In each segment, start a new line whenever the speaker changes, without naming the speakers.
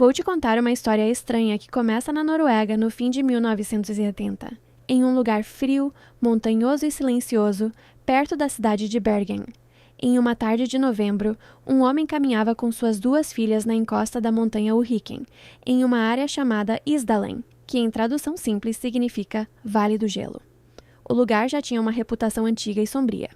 Vou te contar uma história estranha que começa na Noruega no fim de 1980, em um lugar frio, montanhoso e silencioso, perto da cidade de Bergen. Em uma tarde de novembro, um homem caminhava com suas duas filhas na encosta da montanha Ulriken, em uma área chamada Isdalen, que em tradução simples significa Vale do Gelo. O lugar já tinha uma reputação antiga e sombria.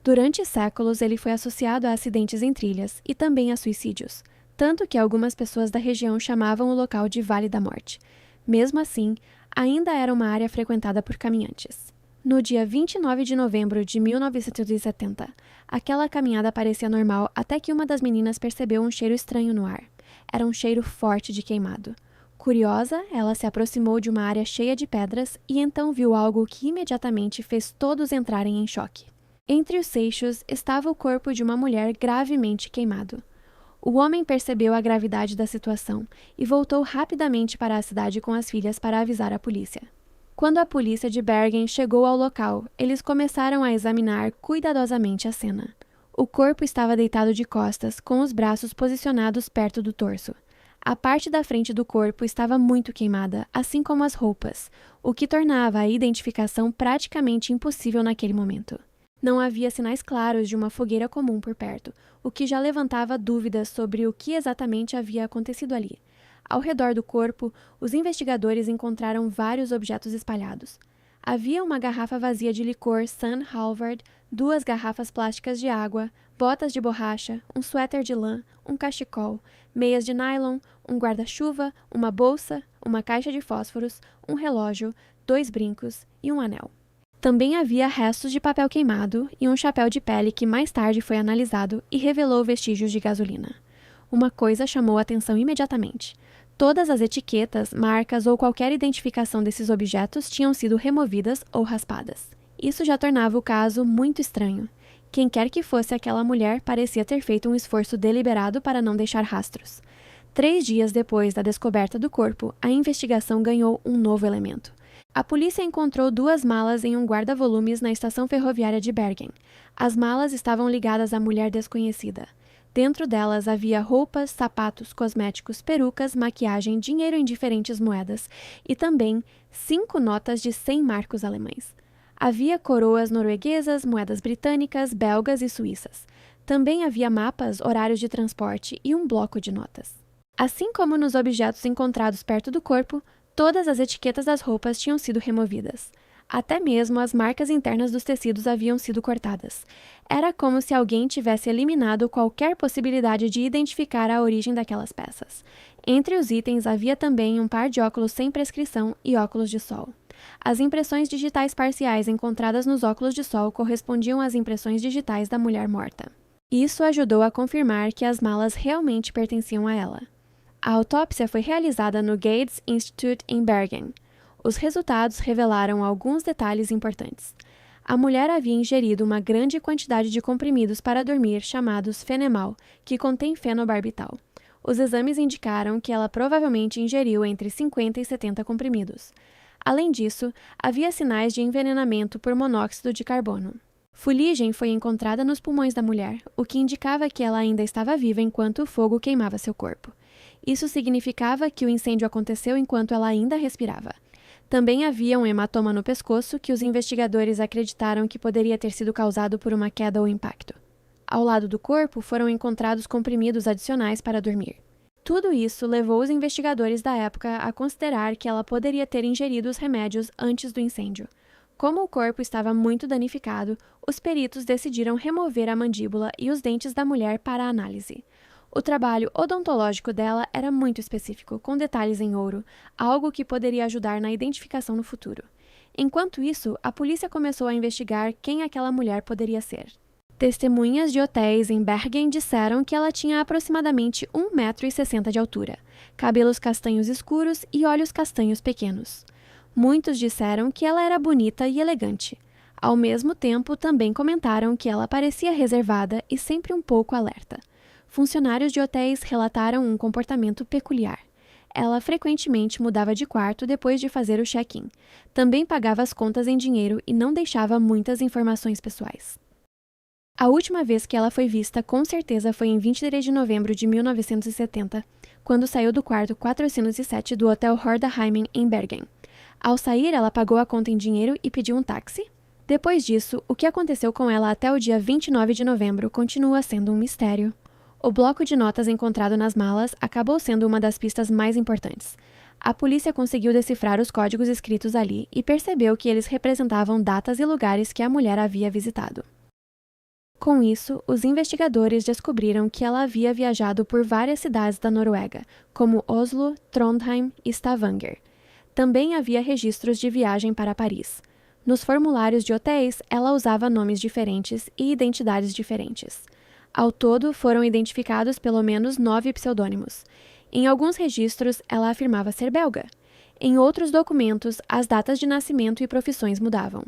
Durante séculos, ele foi associado a acidentes em trilhas e também a suicídios, tanto que algumas pessoas da região chamavam o local de Vale da Morte. Mesmo assim, ainda era uma área frequentada por caminhantes. No dia 29 de novembro de 1970, aquela caminhada parecia normal até que uma das meninas percebeu um cheiro estranho no ar. Era um cheiro forte de queimado. Curiosa, ela se aproximou de uma área cheia de pedras e então viu algo que imediatamente fez todos entrarem em choque. Entre os seixos estava o corpo de uma mulher gravemente queimado. O homem percebeu a gravidade da situação e voltou rapidamente para a cidade com as filhas para avisar a polícia. Quando a polícia de Bergen chegou ao local, eles começaram a examinar cuidadosamente a cena. O corpo estava deitado de costas, com os braços posicionados perto do torso. A parte da frente do corpo estava muito queimada, assim como as roupas, o que tornava a identificação praticamente impossível naquele momento. Não havia sinais claros de uma fogueira comum por perto, o que já levantava dúvidas sobre o que exatamente havia acontecido ali. Ao redor do corpo, os investigadores encontraram vários objetos espalhados. Havia uma garrafa vazia de licor St. Halvard, 2 garrafas plásticas de água, botas de borracha, um suéter de lã, um cachecol, meias de nylon, um guarda-chuva, uma bolsa, uma caixa de fósforos, um relógio, 2 brincos e um anel. Também havia restos de papel queimado e um chapéu de pele que mais tarde foi analisado e revelou vestígios de gasolina. Uma coisa chamou a atenção imediatamente. Todas as etiquetas, marcas ou qualquer identificação desses objetos tinham sido removidas ou raspadas. Isso já tornava o caso muito estranho. Quem quer que fosse aquela mulher parecia ter feito um esforço deliberado para não deixar rastros. 3 dias depois da descoberta do corpo, a investigação ganhou um novo elemento. A polícia encontrou 2 malas em um guarda-volumes na estação ferroviária de Bergen. As malas estavam ligadas à mulher desconhecida. Dentro delas havia roupas, sapatos, cosméticos, perucas, maquiagem, dinheiro em diferentes moedas e também 5 notas de 100 marcos alemães. Havia coroas norueguesas, moedas britânicas, belgas e suíças. Também havia mapas, horários de transporte e um bloco de notas. Assim como nos objetos encontrados perto do corpo, todas as etiquetas das roupas tinham sido removidas. Até mesmo as marcas internas dos tecidos haviam sido cortadas. Era como se alguém tivesse eliminado qualquer possibilidade de identificar a origem daquelas peças. Entre os itens havia também um par de óculos sem prescrição e óculos de sol. As impressões digitais parciais encontradas nos óculos de sol correspondiam às impressões digitais da mulher morta. Isso ajudou a confirmar que as malas realmente pertenciam a ela. A autópsia foi realizada no Gates Institute em Bergen. Os resultados revelaram alguns detalhes importantes. A mulher havia ingerido uma grande quantidade de comprimidos para dormir chamados Fenemal, que contém fenobarbital. Os exames indicaram que ela provavelmente ingeriu entre 50 e 70 comprimidos. Além disso, havia sinais de envenenamento por monóxido de carbono. Fuligem foi encontrada nos pulmões da mulher, o que indicava que ela ainda estava viva enquanto o fogo queimava seu corpo. Isso significava que o incêndio aconteceu enquanto ela ainda respirava. Também havia um hematoma no pescoço que os investigadores acreditaram que poderia ter sido causado por uma queda ou impacto. Ao lado do corpo foram encontrados comprimidos adicionais para dormir. Tudo isso levou os investigadores da época a considerar que ela poderia ter ingerido os remédios antes do incêndio. Como o corpo estava muito danificado, os peritos decidiram remover a mandíbula e os dentes da mulher para análise. O trabalho odontológico dela era muito específico, com detalhes em ouro, algo que poderia ajudar na identificação no futuro. Enquanto isso, a polícia começou a investigar quem aquela mulher poderia ser. Testemunhas de hotéis em Bergen disseram que ela tinha aproximadamente 1,60 m de altura, cabelos castanhos escuros e olhos castanhos pequenos. Muitos disseram que ela era bonita e elegante. Ao mesmo tempo, também comentaram que ela parecia reservada e sempre um pouco alerta. Funcionários de hotéis relataram um comportamento peculiar. Ela frequentemente mudava de quarto depois de fazer o check-in. Também pagava as contas em dinheiro e não deixava muitas informações pessoais. A última vez que ela foi vista, com certeza, foi em 23 de novembro de 1970, quando saiu do quarto 407 do Hotel Hordaheimen, em Bergen. Ao sair, ela pagou a conta em dinheiro e pediu um táxi. Depois disso, o que aconteceu com ela até o dia 29 de novembro continua sendo um mistério. O bloco de notas encontrado nas malas acabou sendo uma das pistas mais importantes. A polícia conseguiu decifrar os códigos escritos ali e percebeu que eles representavam datas e lugares que a mulher havia visitado. Com isso, os investigadores descobriram que ela havia viajado por várias cidades da Noruega, como Oslo, Trondheim e Stavanger. Também havia registros de viagem para Paris. Nos formulários de hotéis, ela usava nomes diferentes e identidades diferentes. Ao todo, foram identificados pelo menos 9 pseudônimos. Em alguns registros, ela afirmava ser belga. Em outros documentos, as datas de nascimento e profissões mudavam.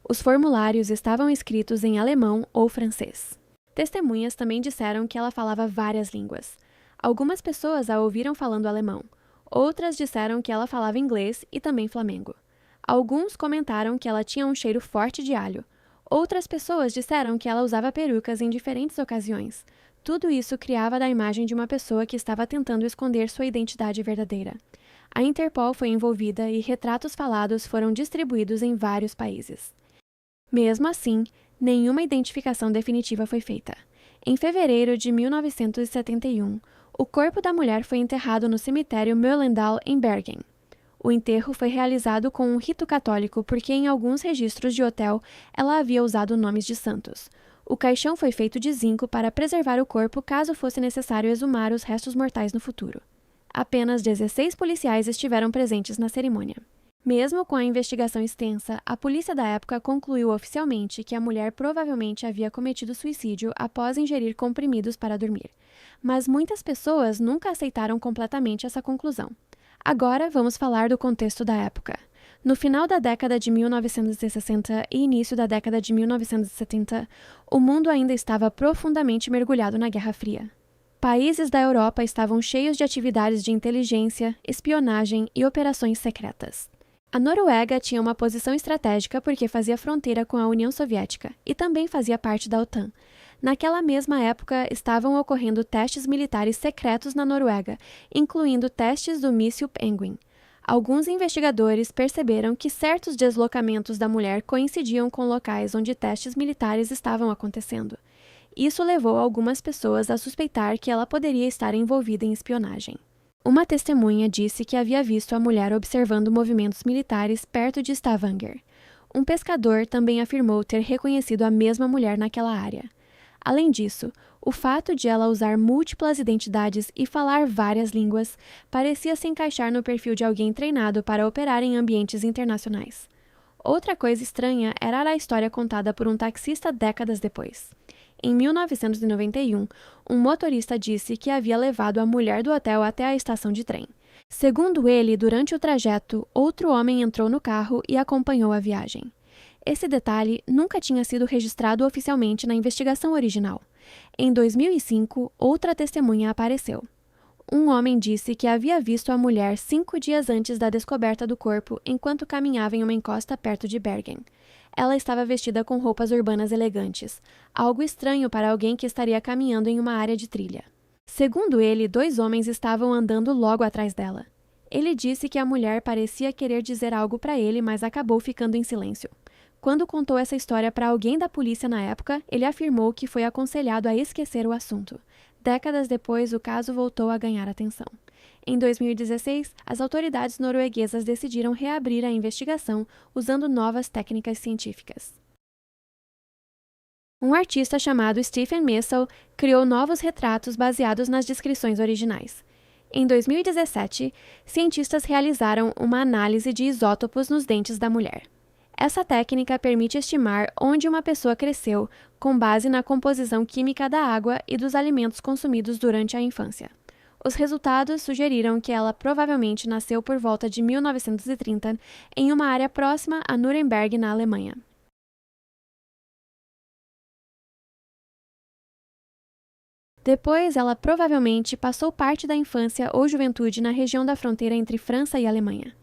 Os formulários estavam escritos em alemão ou francês. Testemunhas também disseram que ela falava várias línguas. Algumas pessoas a ouviram falando alemão. Outras disseram que ela falava inglês e também flamengo. Alguns comentaram que ela tinha um cheiro forte de alho. Outras pessoas disseram que ela usava perucas em diferentes ocasiões. Tudo isso criava da imagem de uma pessoa que estava tentando esconder sua identidade verdadeira. A Interpol foi envolvida e retratos falados foram distribuídos em vários países. Mesmo assim, nenhuma identificação definitiva foi feita. Em fevereiro de 1971, o corpo da mulher foi enterrado no cemitério Møllendal, em Bergen. O enterro foi realizado com um rito católico porque em alguns registros de hotel ela havia usado nomes de santos. O caixão foi feito de zinco para preservar o corpo caso fosse necessário exumar os restos mortais no futuro. Apenas 16 policiais estiveram presentes na cerimônia. Mesmo com a investigação extensa, a polícia da época concluiu oficialmente que a mulher provavelmente havia cometido suicídio após ingerir comprimidos para dormir. Mas muitas pessoas nunca aceitaram completamente essa conclusão. Agora vamos falar do contexto da época. No final da década de 1960 e início da década de 1970, o mundo ainda estava profundamente mergulhado na Guerra Fria. Países da Europa estavam cheios de atividades de inteligência, espionagem e operações secretas. A Noruega tinha uma posição estratégica porque fazia fronteira com a União Soviética e também fazia parte da OTAN. Naquela mesma época, estavam ocorrendo testes militares secretos na Noruega, incluindo testes do míssil Penguin. Alguns investigadores perceberam que certos deslocamentos da mulher coincidiam com locais onde testes militares estavam acontecendo. Isso levou algumas pessoas a suspeitar que ela poderia estar envolvida em espionagem. Uma testemunha disse que havia visto a mulher observando movimentos militares perto de Stavanger. Um pescador também afirmou ter reconhecido a mesma mulher naquela área. Além disso, o fato de ela usar múltiplas identidades e falar várias línguas parecia se encaixar no perfil de alguém treinado para operar em ambientes internacionais. Outra coisa estranha era a história contada por um taxista décadas depois. Em 1991, um motorista disse que havia levado a mulher do hotel até a estação de trem. Segundo ele, durante o trajeto, outro homem entrou no carro e acompanhou a viagem. Esse detalhe nunca tinha sido registrado oficialmente na investigação original. Em 2005, outra testemunha apareceu. Um homem disse que havia visto a mulher 5 dias antes da descoberta do corpo enquanto caminhava em uma encosta perto de Bergen. Ela estava vestida com roupas urbanas elegantes, algo estranho para alguém que estaria caminhando em uma área de trilha. Segundo ele, 2 homens estavam andando logo atrás dela. Ele disse que a mulher parecia querer dizer algo para ele, mas acabou ficando em silêncio. Quando contou essa história para alguém da polícia na época, ele afirmou que foi aconselhado a esquecer o assunto. Décadas depois, o caso voltou a ganhar atenção. Em 2016, as autoridades norueguesas decidiram reabrir a investigação usando novas técnicas científicas. Um artista chamado Stephen Messel criou novos retratos baseados nas descrições originais. Em 2017, cientistas realizaram uma análise de isótopos nos dentes da mulher. Essa técnica permite estimar onde uma pessoa cresceu com base na composição química da água e dos alimentos consumidos durante a infância. Os resultados sugeriram que ela provavelmente nasceu por volta de 1930 em uma área próxima a Nuremberg, na Alemanha. Depois, ela provavelmente passou parte da infância ou juventude na região da fronteira entre França e Alemanha.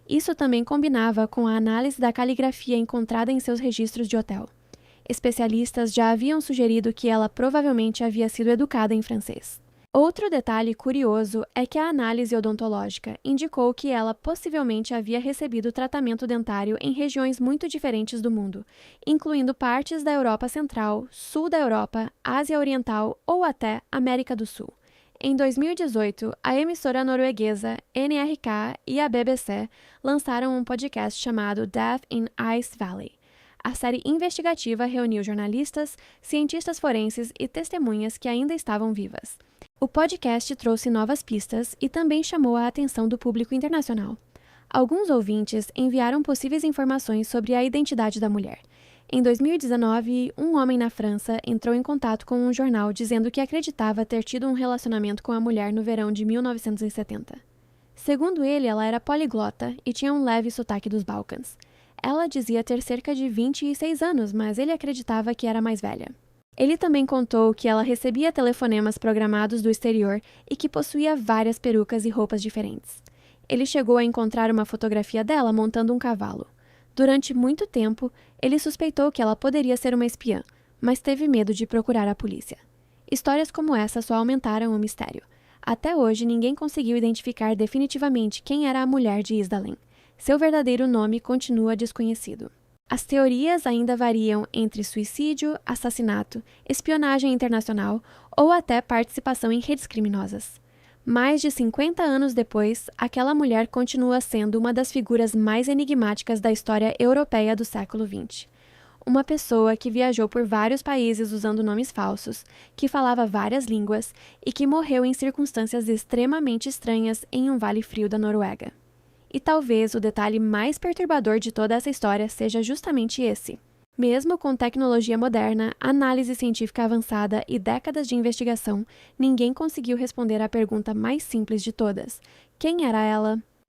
Isso também combinava com a análise da caligrafia encontrada em seus registros de hotel. Especialistas já haviam sugerido que ela provavelmente havia sido educada em francês. Outro detalhe curioso é que a análise odontológica indicou que ela possivelmente havia recebido tratamento dentário em regiões muito diferentes do mundo, incluindo partes da Europa Central, Sul da Europa, Ásia Oriental ou até América do Sul. Em 2018, a emissora norueguesa NRK e a BBC lançaram um podcast chamado Death in Ice Valley. A série investigativa reuniu jornalistas, cientistas forenses e testemunhas que ainda estavam vivas. O podcast trouxe novas pistas e também chamou a atenção do público internacional. Alguns ouvintes enviaram possíveis informações sobre a identidade da mulher. Em 2019, um homem na França entrou em contato com um jornal dizendo que acreditava ter tido um relacionamento com a mulher no verão de 1970. Segundo ele, ela era poliglota e tinha um leve sotaque dos Balcãs. Ela dizia ter cerca de 26 anos, mas ele acreditava que era mais velha. Ele também contou que ela recebia telefonemas programados do exterior e que possuía várias perucas e roupas diferentes. Ele chegou a encontrar uma fotografia dela montando um cavalo. Durante muito tempo, ele suspeitou que ela poderia ser uma espiã, mas teve medo de procurar a polícia. Histórias como essa só aumentaram o mistério. Até hoje, ninguém conseguiu identificar definitivamente quem era a mulher de Isdalen. Seu verdadeiro nome continua desconhecido. As teorias ainda variam entre suicídio, assassinato, espionagem internacional ou até participação em redes criminosas. Mais de 50 anos depois, aquela mulher continua sendo uma das figuras mais enigmáticas da história europeia do século XX. Uma pessoa que viajou por vários países usando nomes falsos, que falava várias línguas e que morreu em circunstâncias extremamente estranhas em um vale frio da Noruega. E talvez o detalhe mais perturbador de toda essa história seja justamente esse. Mesmo com tecnologia moderna, análise científica avançada e décadas de investigação, ninguém conseguiu responder à pergunta mais simples de todas: quem era ela?